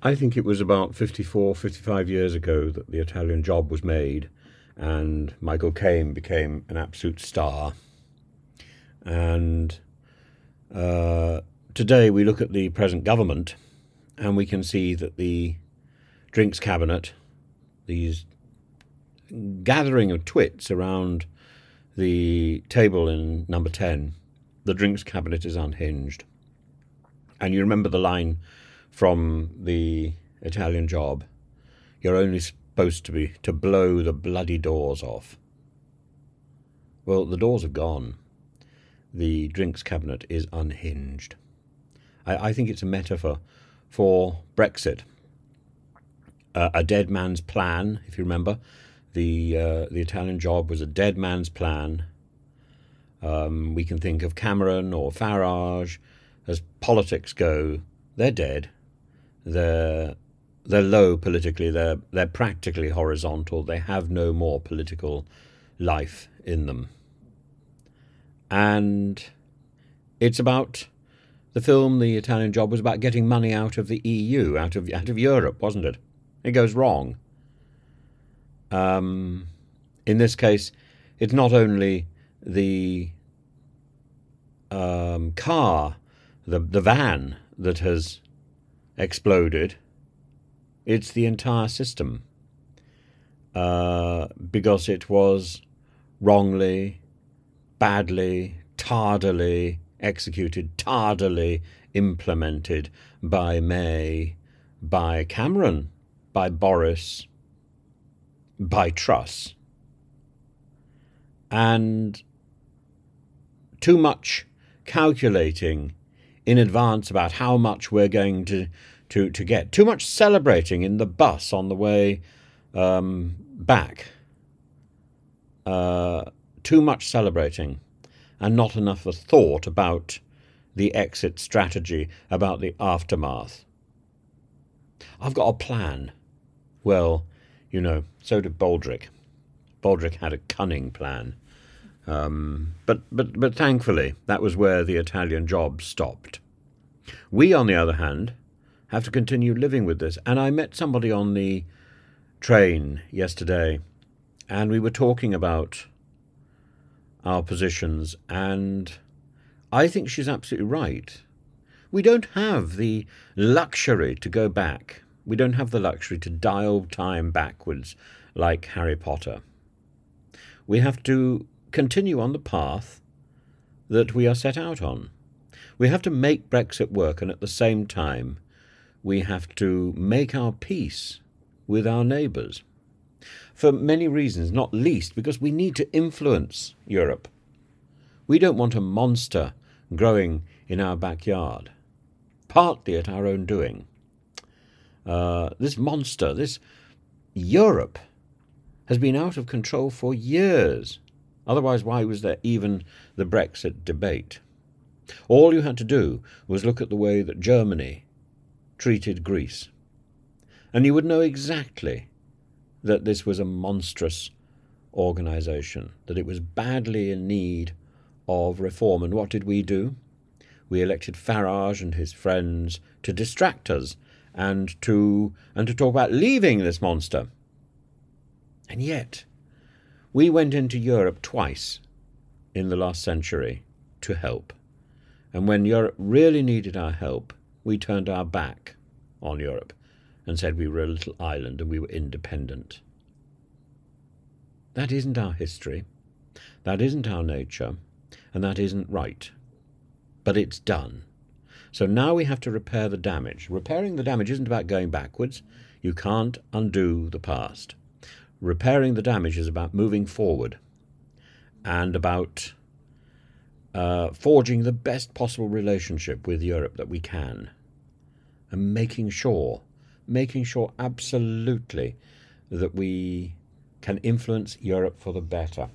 I think it was about 54, 55 years ago that the Italian Job was made and Michael Caine became an absolute star. And today we look at the present government and we can see that the drinks cabinet, these gathering of twits around the table in number 10, the drinks cabinet is unhinged. And you remember the line from the Italian Job, you're only supposed to blow the bloody doors off. Well, the doors have gone. The drinks cabinet is unhinged. I think it's a metaphor for Brexit. A dead man's plan, if you remember. The Italian Job was a dead man's plan. We can think of Cameron or Farage. As politics go, they're dead. They're low politically. They're practically horizontal. They have no more political life in them. And it's about the film. The Italian Job was about getting money out of the EU, out of Europe, wasn't it? It goes wrong. In this case, it's not only the car, the van that has exploded, it's the entire system. Because it was wrongly, badly, tardily executed, tardily implemented by May, by Cameron, by Boris, by Truss. And too much calculating in advance about how much we're going to get. Too much celebrating in the bus on the way back. Too much celebrating and not enough of thought about the exit strategy, about the aftermath. I've got a plan. Well, you know, so did Baldrick. Baldrick had a cunning plan. But thankfully, that was where the Italian Job stopped. We, on the other hand, have to continue living with this. And I met somebody on the train yesterday, and we were talking about our positions, and I think she's absolutely right. We don't have the luxury to go back. We don't have the luxury to dial time backwards like Harry Potter. We have to continue on the path that we are set out on. We have to make Brexit work, and at the same time, we have to make our peace with our neighbours. For many reasons, not least because we need to influence Europe. We don't want a monster growing in our backyard, partly at our own doing. This monster, this Europe, has been out of control for years. Otherwise, why was there even the Brexit debate? All you had to do was look at the way that Germany treated Greece, and you would know exactly that this was a monstrous organisation, that it was badly in need of reform. And what did we do? We elected Farage and his friends to distract us and to talk about leaving this monster. And yet, we went into Europe twice in the last century to help. And when Europe really needed our help, we turned our back on Europe and said we were a little island and we were independent. That isn't our history, that isn't our nature, and that isn't right. But it's done. So now we have to repair the damage. Repairing the damage isn't about going backwards. You can't undo the past. Repairing the damage is about moving forward and about forging the best possible relationship with Europe that we can, and making sure absolutely that we can influence Europe for the better.